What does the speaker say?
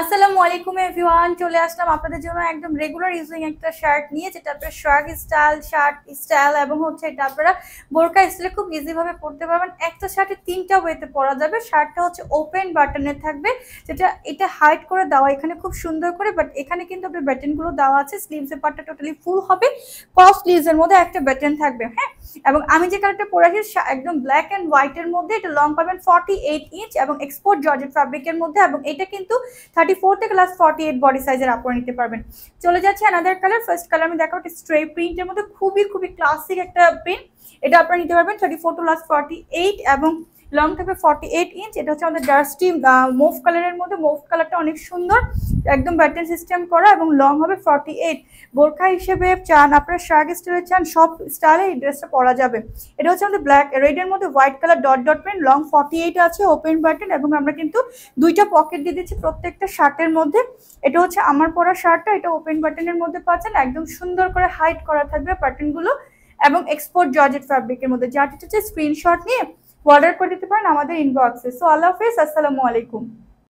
আসসালামু আলাইকুম এভরিওয়ান, চলে আসলাম আপনাদের জন্য একদম রেগুলার ইউজিং একটা শার্ট নিয়ে, যেটা আপনারা শ্রাগ স্টাইল, শার্ট স্টাইল এবং হচ্ছে এটা আপনারা বোরকা স্টাইলে খুব ইজি ভাবে পরতে পারবেন। একটা শার্টে তিনটা ওয়েতে পরা যাবে। শার্টটা হচ্ছে ওপেন বাটনের থাকবে, যেটা এটা হাইড করে দেওয়া এখানে খুব সুন্দর করে, বাট এখানে কিন্তু আপনার বাটনগুলো দেওয়া আছে। স্লিভসের পার্টটা টোটালি ফুল হবে, কফ স্লিভসের মধ্যে একটা বাটন থাকবে। হ্যাঁ, এবং আমি যে কালারটা পরে আছি একদম ব্ল্যাক অ্যান্ড হোয়াইটের মধ্যে, এটা লং পাবেন 48 ইঞ্চ এবং এক্সপোর্ট জর্জেট ফ্যাব্রিকের মধ্যে, এবং এটা কিন্তু 34 থেকে লাস্ট 48 বডি সাইজের আপনারা নিতে পারবেন। চলে যাচ্ছে অ্যানাদার কালার। ফার্স্ট কালার আমি দেখাবো স্ট্রে প্রিন্টের মধ্যে, খুবই ক্লাসিক একটা প্রিন্ট। এটা আপনারা নিতে পারবেন 34 টু লাস্ট 48 এবং লং থাকবে 48 ইঞ্চ। এটা হচ্ছে আমাদের ডাস্টি মুভ কালারের মধ্যে। মুভ কালারটা অনেক সুন্দর, একদম ব্যাটন সিস্টেম করা এবং লং হবে 48। বোরখা হিসেবে চান আপনারা, শার্ট স্টাইলে চান, সব স্টাইলে এই ড্রেসটা পরা যাবে। এটা হচ্ছে আমাদের ব্ল্যাক রেডের মধ্যে white colour dot dot print, long 48 আছে, ওপেন বাটন, এবং আমরা কিন্তু দুইটা পকেট দিয়ে দিচ্ছি প্রত্যেকটা শার্টের মধ্যে। এটা হচ্ছে আমার পরা শার্টটা, এটা ওপেন বাটনের মধ্যে পাচ্ছেন, একদম সুন্দর করে হাইড করা থাকবে বাটনগুলো এবং এক্সপোর্ট জর্জেট ফ্যাব্রিকের মধ্যে। যার হচ্ছে স্ক্রিনশট নিয়ে অর্ডার করে দিতে পারেন আমাদের ইনবক্সে। সো আল্লাহ হাফেজ, আসসালামু আলাইকুম।